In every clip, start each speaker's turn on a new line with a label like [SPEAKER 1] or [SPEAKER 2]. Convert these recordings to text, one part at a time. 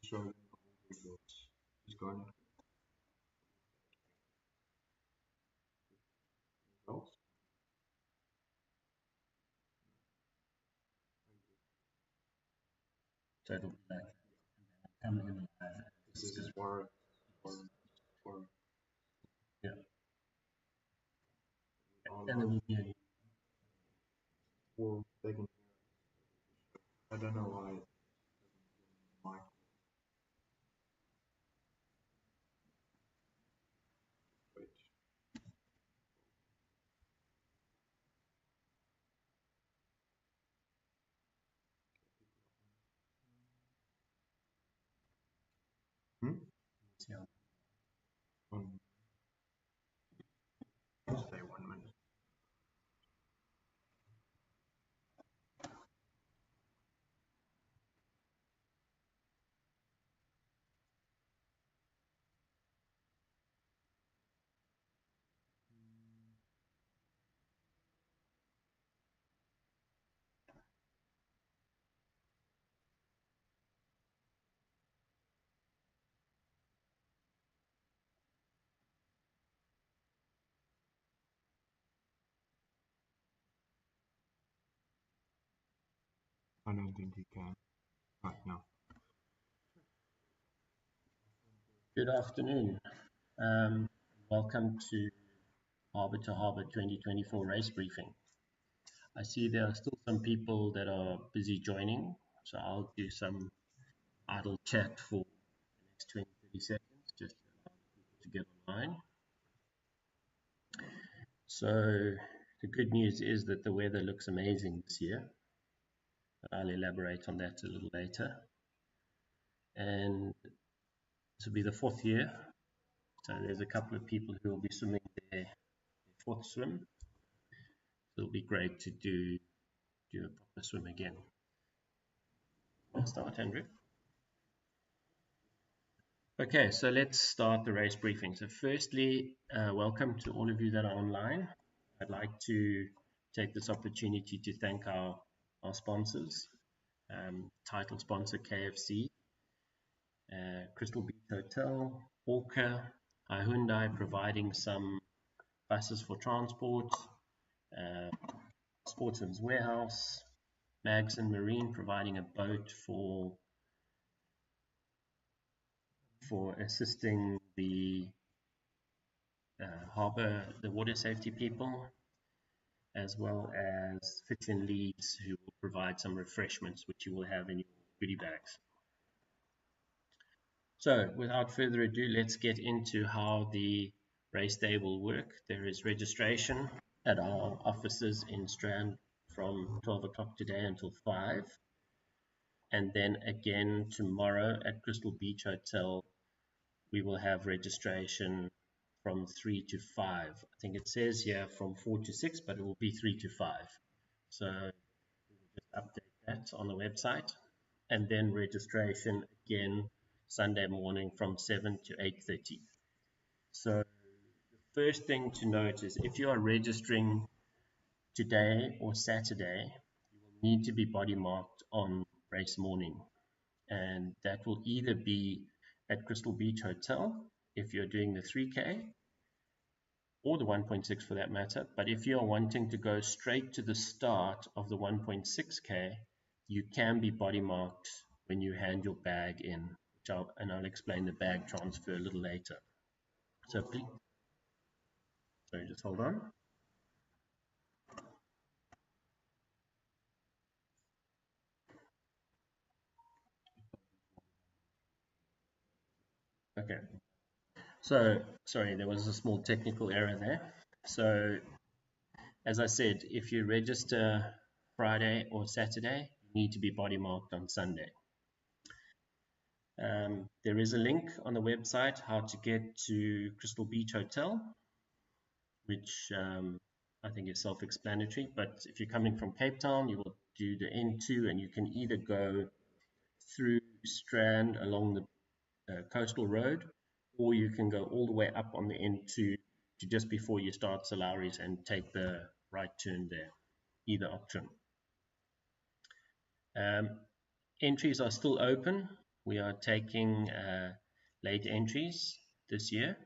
[SPEAKER 1] show them all the results. Just go and results.
[SPEAKER 2] So it'll be like come in live.
[SPEAKER 1] This is where
[SPEAKER 2] Yeah. And there will be a
[SPEAKER 1] well, they can I don't know why it doesn't mic. Wait.
[SPEAKER 2] see how
[SPEAKER 1] Stay 1 minute. I don't think you can right now.
[SPEAKER 2] Good afternoon. Welcome to Harbour to Harbour 2024 race briefing. I see there are still some people that are busy joining, so I'll do some idle chat for the next 20-30 seconds just to allow people to get online. So the good news is that the weather looks amazing this year. I'll elaborate on that a little later. And this will be the 4th year. So there's a couple of people who will be swimming their 4th swim. So it'll be great to do a proper swim again. I'll start, Andrew. Okay, so let's start the race briefing. So firstly, welcome to all of you that are online. I'd like to take this opportunity to thank our sponsors, title sponsor KFC, Crystal Beach Hotel, Orca, Hyundai providing some buses for transport, Sportsman's Warehouse, Magson Marine providing a boat for assisting the harbour, the water safety people, as well as Fitch and Leeds, who will provide some refreshments which you will have in your goodie bags. So without further ado, let's get into how the race day will work. There is registration at our offices in Strand from 12 o'clock today until 5. And then again tomorrow at Crystal Beach Hotel, we will have registration from 3 to 5. I think it says here from 4 to 6, but it will be 3 to 5. So we'll just update that on the website. And then registration again Sunday morning from 7 to 8:30. So the first thing to note is if you are registering today or Saturday, you will need to be body marked on race morning. And that will either be at Crystal Beach Hotel if you're doing the 3K or the 1.6 for that matter. But if you're wanting to go straight to the start of the 1.6K, you can be body marked when you hand your bag in, and I'll explain the bag transfer a little later. So please, sorry, just hold on. Okay. So, sorry, there was a small technical error there. So, as I said, if you register Friday or Saturday, you need to be body marked on Sunday. There is a link on the website how to get to Crystal Beach Hotel, which I think is self-explanatory. But if you're coming from Cape Town, you will do the N2, and you can either go through Strand along the coastal road, or you can go all the way up on the N2 to just before you start Salaris and take the right turn there. Either option. Entries are still open We are taking late entries this year,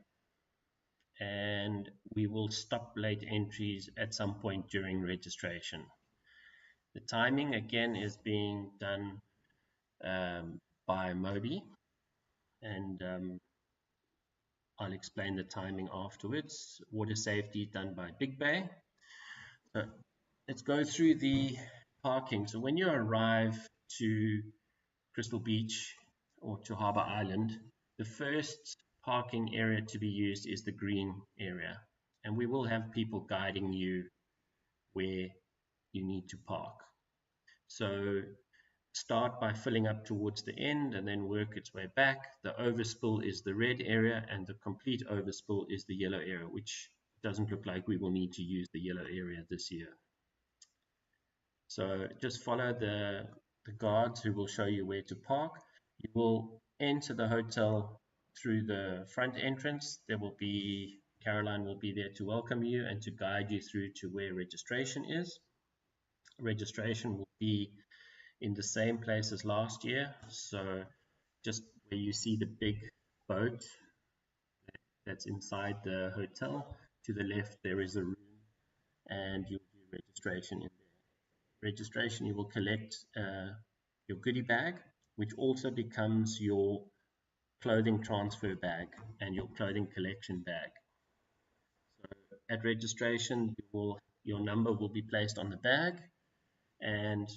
[SPEAKER 2] and we will stop late entries at some point during registration. The timing again is being done by Moby, and I'll explain the timing afterwards. Water safety done by Big Bay. So let's go through the parking. So when you arrive to Crystal Beach or to Harbour Island, the first parking area to be used is the green area. And we will have people guiding you where you need to park. So start by filling up towards the end and then work its way back. The overspill is the red area and the complete overspill is the yellow area, which doesn't look like we will need to use the yellow area this year. So just follow the guards who will show you where to park. You will enter the hotel through the front entrance. Caroline will be there to welcome you and to guide you through to where registration is. Registration will be in the same place as last year. So just where you see the big boat that's inside the hotel, to the left there is a room and you'll do registration in there. Registration, you will collect your goodie bag, which also becomes your clothing transfer bag and your clothing collection bag. So at registration, your number will be placed on the bag and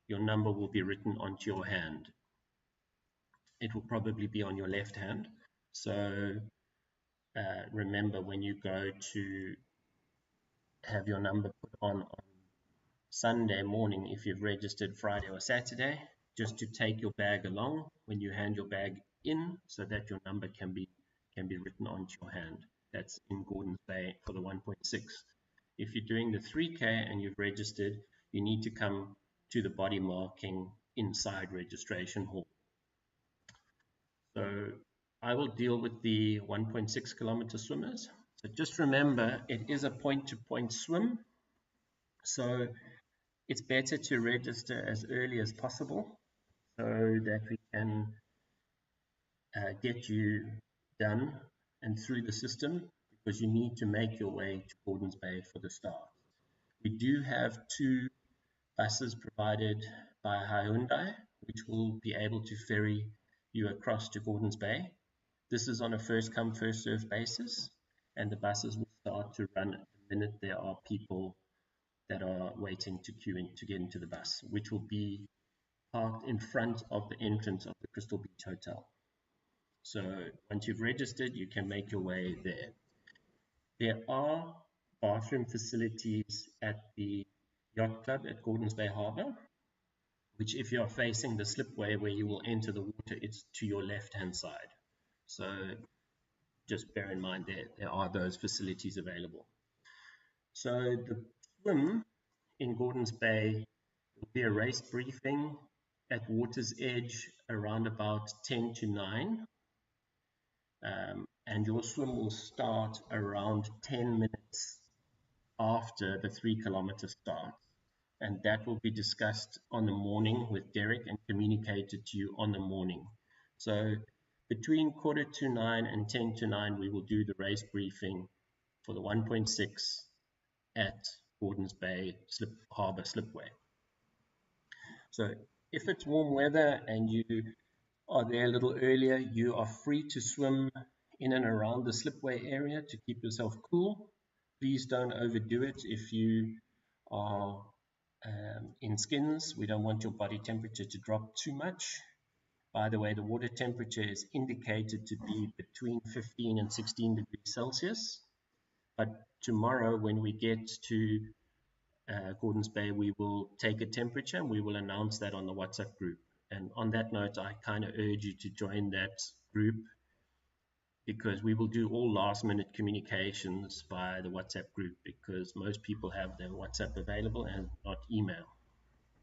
[SPEAKER 2] your number will be written onto your hand. It will probably be on your left hand. So remember, when you go to have your number put on Sunday morning, if you've registered Friday or Saturday, just to take your bag along when you hand your bag in, so that your number can be written onto your hand. That's in Gordons Bay for the 1.6. If you're doing the 3K and you've registered, you need to come to the body marking inside registration hall. So I will deal with the 1.6 kilometer swimmers. So just remember, it is a point-to-point swim. So it's better to register as early as possible so that we can get you done and through the system, because you need to make your way to Gordons Bay for the start. We do have 2 buses provided by Hyundai, which will be able to ferry you across to Gordons Bay. This is on a first come, first served basis, and the buses will start to run the minute there are people that are waiting to queue in to get into the bus, which will be parked in front of the entrance of the Crystal Beach Hotel. So once you've registered, you can make your way there. There are bathroom facilities at the Yacht Club at Gordons Bay Harbour, which if you are facing the slipway where you will enter the water, it's to your left-hand side. So just bear in mind there are those facilities available. So the swim in Gordons Bay will be a race briefing at water's edge around about 10 to 9. And your swim will start around 10 minutes after the 3 kilometer start. And that will be discussed on the morning with Derek and communicated to you on the morning. So between 8:45 and 10 to 9, we will do the race briefing for the 1.6 at Gordons Bay Harbour Slipway. So if it's warm weather and you are there a little earlier, you are free to swim in and around the slipway area to keep yourself cool. Please don't overdo it if you are in skins. We don't want your body temperature to drop too much. By the way, the water temperature is indicated to be between 15 and 16 degrees Celsius. But tomorrow, when we get to Gordons Bay, we will take a temperature and we will announce that on the WhatsApp group. And on that note, I kind of urge you to join that group, because we will do all last minute communications via the WhatsApp group, because most people have their WhatsApp available and not email.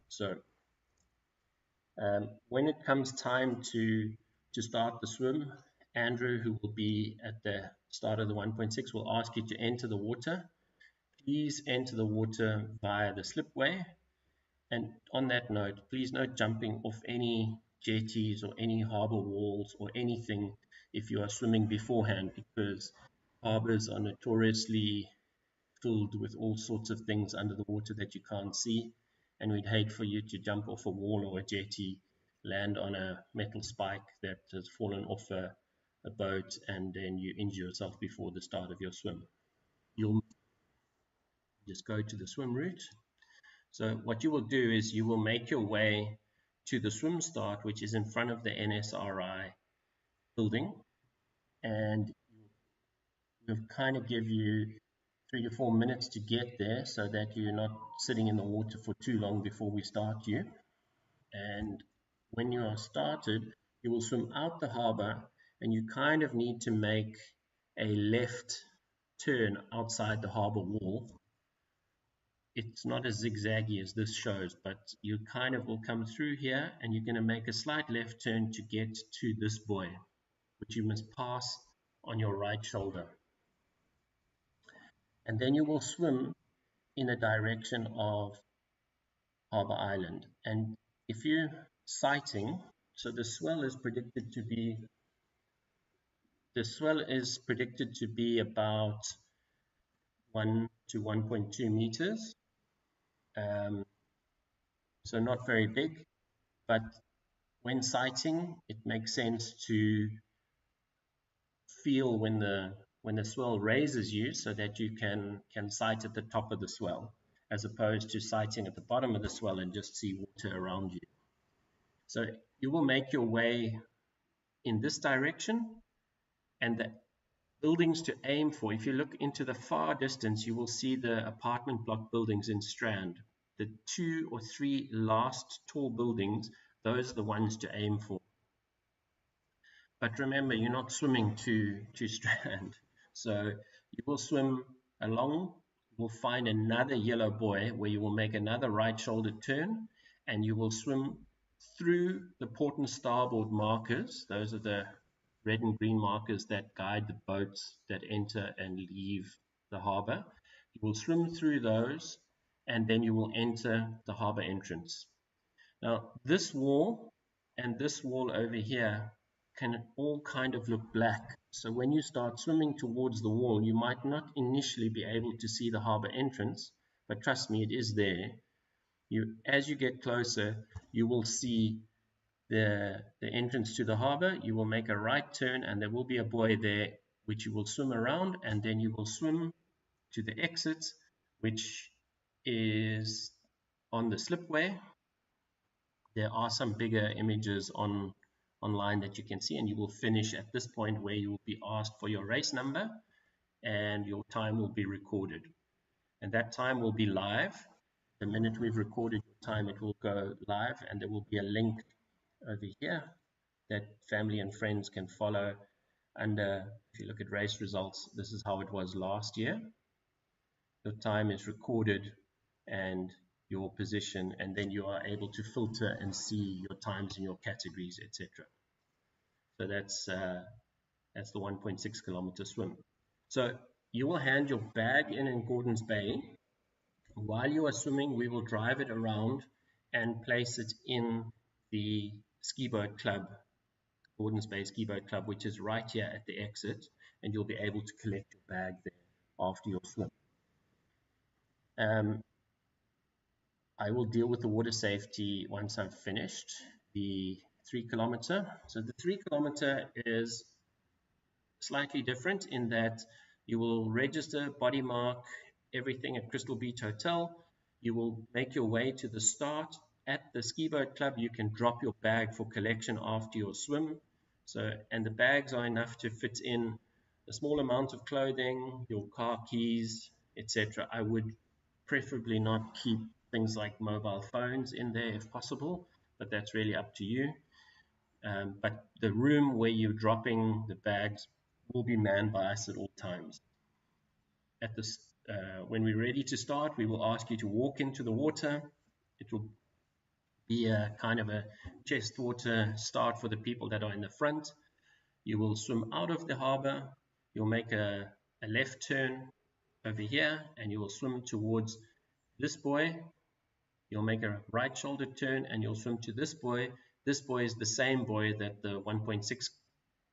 [SPEAKER 2] So when it comes time to start the swim, Andrew, who will be at the start of the 1.6, will ask you to enter the water. Please enter the water via the slipway. And on that note, please no jumping off any jetties or any harbor walls or anything if you are swimming beforehand, because harbors are notoriously filled with all sorts of things under the water that you can't see, and we'd hate for you to jump off a wall or a jetty, land on a metal spike that has fallen off a boat, and then you injure yourself before the start of your swim. You'll just go to the swim route. So what you will do is you will make your way to the swim start, which is in front of the NSRI building, and we'll kind of give you 3 to 4 minutes to get there so that you're not sitting in the water for too long before we start you. And when you are started, you will swim out the harbor, and you kind of need to make a left turn outside the harbor wall. It's not as zigzaggy as this shows, but you kind of will come through here, and you're going to make a slight left turn to get to this buoy, which you must pass on your right shoulder. And then you will swim in a direction of Harbour Island. And if you're sighting, so the swell is predicted to be about 1 to 1.2 meters. So not very big, but when sighting, it makes sense to feel when the swell raises you so that you can sight at the top of the swell, as opposed to sighting at the bottom of the swell and just see water around you. So you will make your way in this direction, and the buildings to aim for, if you look into the far distance, you will see the apartment block buildings in Strand. The 2 or 3 last tall buildings, those are the ones to aim for. But remember, you're not swimming to Strand. So you will swim along, you will find another yellow buoy where you will make another right shoulder turn, and you will swim through the port and starboard markers. Those are the red and green markers that guide the boats that enter and leave the harbor. You will swim through those, and then you will enter the harbor entrance. Now, this wall and this wall over here can all kind of look black. So when you start swimming towards the wall, you might not initially be able to see the harbor entrance, but trust me, it is there. As you get closer, you will see the entrance to the harbor. You will make a right turn, and there will be a buoy there, which you will swim around, and then you will swim to the exit, which is on the slipway. There are some bigger images online that you can see, and you will finish at this point where you will be asked for your race number, and your time will be recorded, and that time will be live. The minute we've recorded your time, it will go live, and there will be a link over here that family and friends can follow under. If you look at race results, this is how it was last year. Your time is recorded and your position, and then you are able to filter and see your times in your categories, etc. So that's the 1.6 kilometer swim. So you will hand your bag in Gordons Bay. While you are swimming, we will drive it around and place it in the ski boat club, Gordons Bay Ski Boat Club, which is right here at the exit, and you'll be able to collect your bag there after your swim. I will deal with the water safety once I've finished the 3 kilometer. So the 3 kilometer is slightly different in that you will register, body mark, everything at Crystal Beach Hotel. You will make your way to the start. At the ski boat club, you can drop your bag for collection after your swim. And the bags are enough to fit in a small amount of clothing, your car keys, etc. I would preferably not keep things like mobile phones in there if possible, but that's really up to you. But the room where you're dropping the bags will be manned by us at all times. When we're ready to start, we will ask you to walk into the water. It will be a kind of a chest water start for the people that are in the front. You will swim out of the harbor. You'll make a left turn over here, and you will swim towards this buoy. You'll make a right shoulder turn, and you'll swim to this buoy. This buoy is the same buoy that the 1.6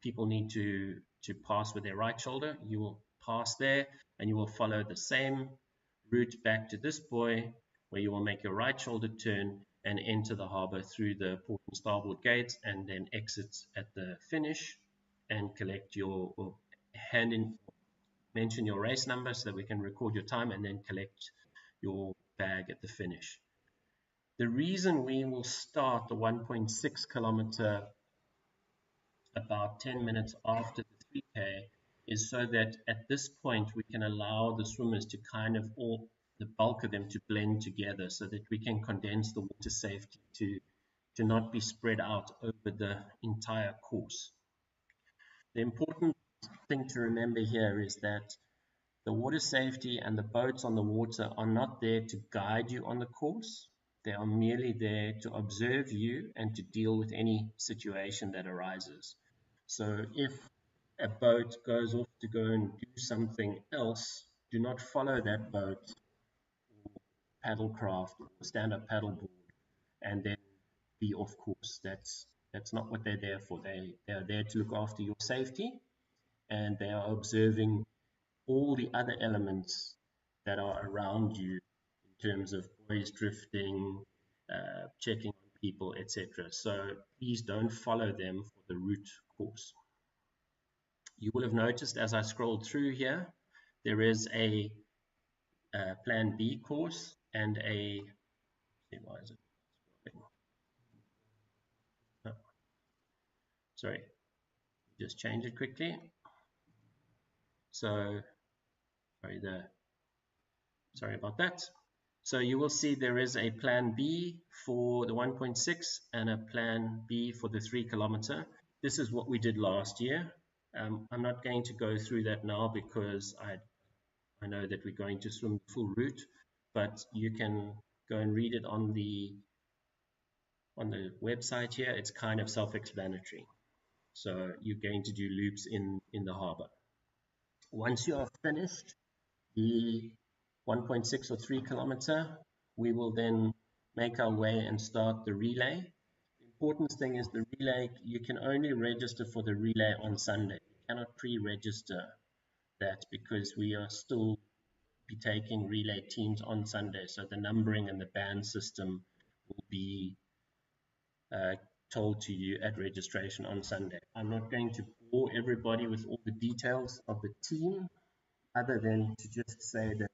[SPEAKER 2] people need to pass with their right shoulder. You will pass there and you will follow the same route back to this buoy, where you will make your right shoulder turn and enter the harbour through the port and starboard gates, and then exit at the finish and collect your, or hand in, mention your race number so that we can record your time, and then collect your bag at the finish. The reason we will start the 1.6 kilometer about 10 minutes after the 3K is so that at this point we can allow the swimmers to kind of all, the bulk of them, to blend together, so that we can condense the water safety to not be spread out over the entire course. The important thing to remember here is that the water safety and the boats on the water are not there to guide you on the course. They are merely there to observe you and to deal with any situation that arises. So if a boat goes off to go and do something else, do not follow that boat or paddlecraft or stand-up paddleboard and then be off course. That's not what they're there for. They are there to look after your safety, and they are observing all the other elements that are around you in terms of buoys drifting, checking on people, etc. So please don't follow them for the route course. You will have noticed as I scrolled through here, there is a Plan B course and a, why is it scrolling? Oh, sorry, just change it quickly. So, sorry about that. So you will see there is a Plan B for the 1.6 and a Plan B for the 3 kilometer. This is what we did last year. I'm not going to go through that now because I know that we're going to swim the full route, but you can go and read it on the website here. It's kind of self-explanatory. So you're going to do loops in the harbour. Once you are finished the 1.6 or 3 kilometer, we will then make our way and start the relay. The important thing is the relay, you can only register for the relay on Sunday. You cannot pre-register that because we are still be taking relay teams on Sunday. So the numbering and the band system will be told to you at registration on Sunday. I'm not going to bore everybody with all the details of the team, other than to just say that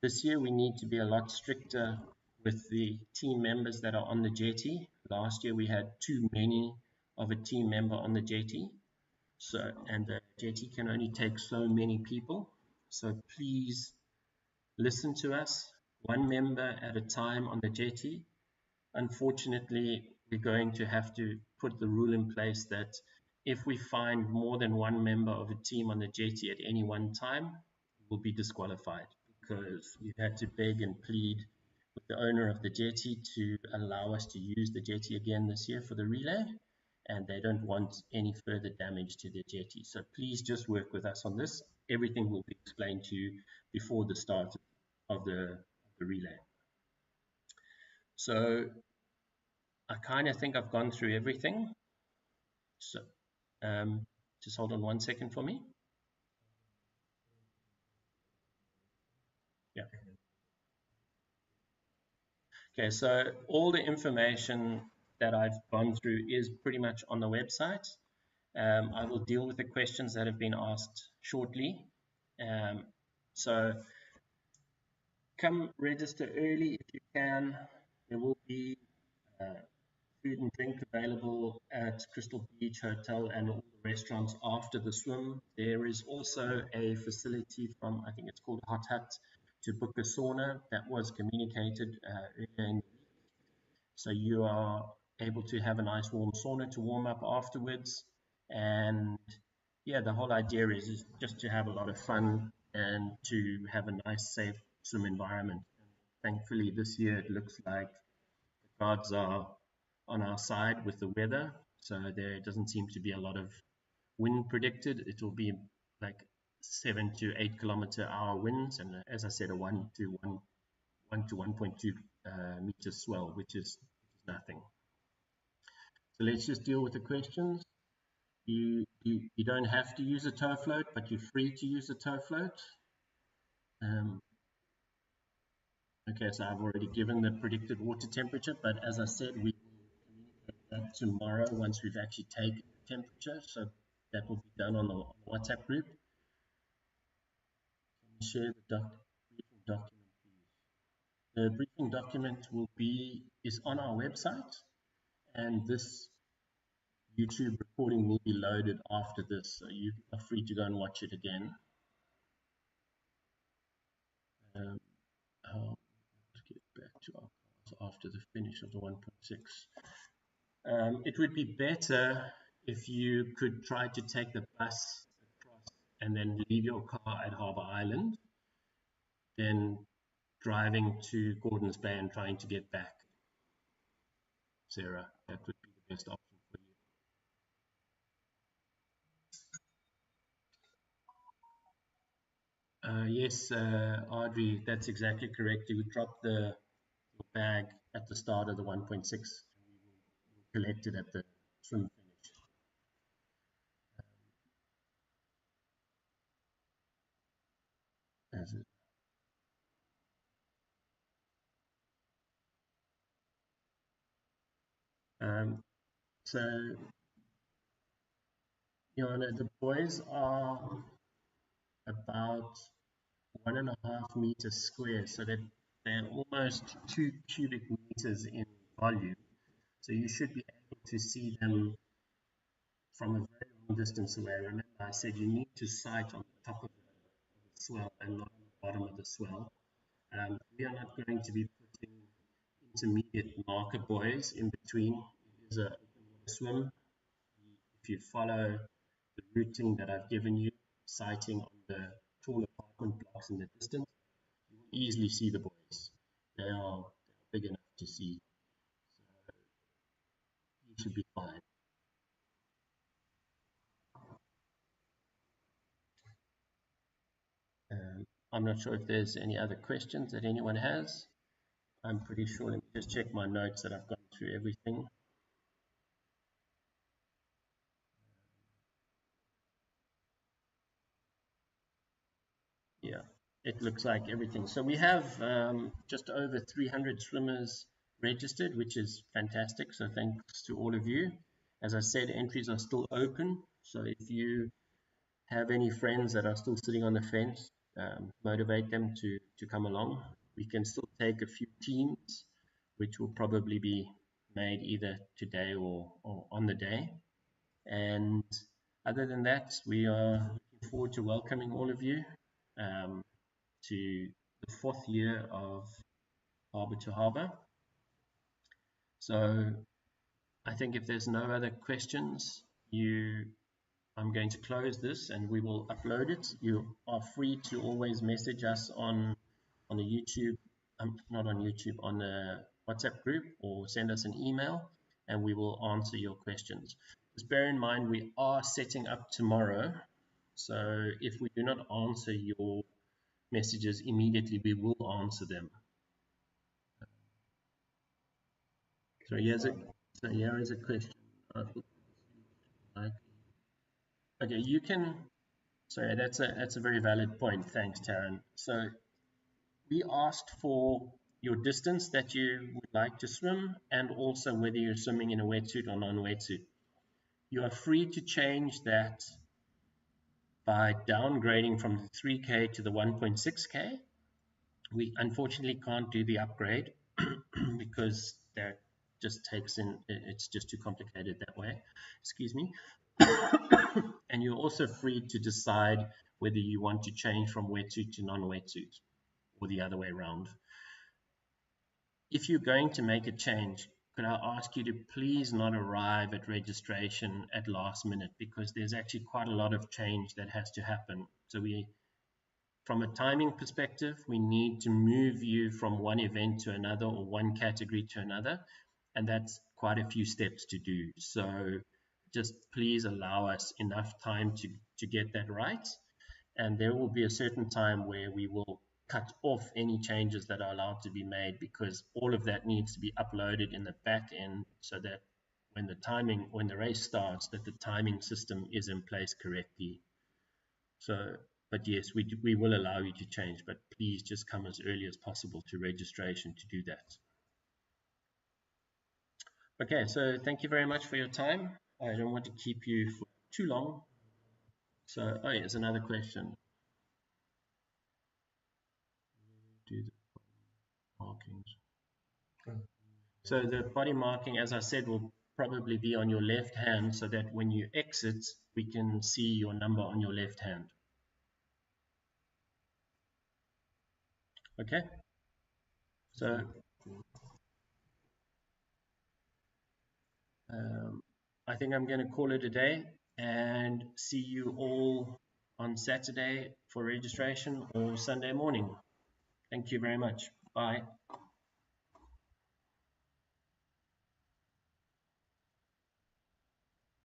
[SPEAKER 2] this year we need to be a lot stricter with the team members that are on the jetty. Last year we had too many of a team member on the jetty. So, and the jetty can only take so many people. So please listen to us, one member at a time on the jetty. Unfortunately, we're going to have to put the rule in place that if we find more than one member of a team on the jetty at any one time, we'll be disqualified, because we've had to beg and plead with the owner of the jetty to allow us to use the jetty again this year for the relay, and they don't want any further damage to the jetty. So please just work with us on this. Everything will be explained to you before the start of the relay. So I kind of think I've gone through everything. So just hold on 1 second for me. Yeah. Okay, so all the information that I've gone through is pretty much on the website. I will deal with the questions that have been asked shortly. So come register early if you can. There will be food and drink available at Crystal Beach Hotel and all the restaurants after the swim. There is also a facility from, I think it's called Hot Hut, to book a sauna that was communicated earlier in the week. So you are able to have a nice warm sauna to warm up afterwards. And yeah, the whole idea is just to have a lot of fun and to have a nice, safe swim environment. And thankfully, this year it looks like the gods are on our side with the weather. So there doesn't seem to be a lot of wind predicted. It will be like 7 to 8 kilometer hour winds, and as I said, a 1 to 1.2 meter swell, which is nothing. So let's just deal with the questions. You don't have to use a tow float, but you're free to use a tow float. Okay, so I've already given the predicted water temperature, but as I said, we will communicate that tomorrow once we've actually taken the temperature. So that will be done on the WhatsApp group. Can you share the briefing document, please? The briefing document is on our website, and this YouTube recording will be loaded after this, so you are free to go and watch it again. I'll get back to our cars after the finish of the 1.6. It would be better if you could try to take the bus across and then leave your car at Harbour Island, then driving to Gordons Bay and trying to get back. Sarah, that would be the best option for you. Yes, Audrey, that's exactly correct. You would drop your bag at the start of the 1.6 and we will collect it at the swim finish. As it, so, Joanna, the boys are about 1.5 meters square, so that they're almost 2 cubic meters in volume. So you should be able to see them from a very long distance away. Remember, I said you need to sight on the top of the swell and not on the bottom of the swell. We are not going to be putting intermediate marker buoys in between. It is an open water swim. If you follow the routing that I've given you, sighting on the tall apartment blocks in the distance, you will easily see the buoys. They are big enough to see, so you should be fine. I'm not sure if there's any other questions that anyone has. I'm pretty sure. Let me just check my notes that I've gone through everything. Yeah, it looks like everything. So we have just over 300 swimmers registered, which is fantastic. So thanks to all of you. As I said, entries are still open. So if you have any friends that are still sitting on the fence, motivate them to come along. We can still take a few teams, which will probably be made either today or on the day. And other than that, we are looking forward to welcoming all of you to the 4th year of Harbour to Harbour. So I think if there's no other questions, I'm going to close this and we will upload it. You are free to always message us on the YouTube, not on YouTube, on the WhatsApp group, or send us an email and we will answer your questions. Just bear in mind we are setting up tomorrow, so if we do not answer your messages immediately, we will answer them. So here's a question. Okay, you can. Sorry, that's a very valid point. Thanks, Taryn. So we asked for your distance that you would like to swim, and also whether you're swimming in a wetsuit or non-wetsuit. You are free to change that by downgrading from the 3K to the 1.6K. We unfortunately can't do the upgrade because that just it's just too complicated that way. Excuse me. And you're also free to decide whether you want to change from wetsuit to non-wetsuit or the other way around. If you're going to make a change, could I ask you to please not arrive at registration at last minute, because there's actually quite a lot of change that has to happen. So from a timing perspective, we need to move you from one event to another or one category to another, and that's quite a few steps to do. So just please allow us enough time to get that right, and there will be a certain time where we will cut off any changes that are allowed to be made, because all of that needs to be uploaded in the back end so that when the race starts, that the timing system is in place correctly. So, but yes, we will allow you to change, but please just come as early as possible to registration to do that. Okay, so thank you very much for your time. I don't want to keep you for too long. So, oh, here's another question. Do the markings. So the body marking, as I said, will probably be on your left hand so that when you exit, we can see your number on your left hand. Okay? So I think I'm going to call it a day and see you all on Saturday for registration or Sunday morning. Thank you very much. Bye.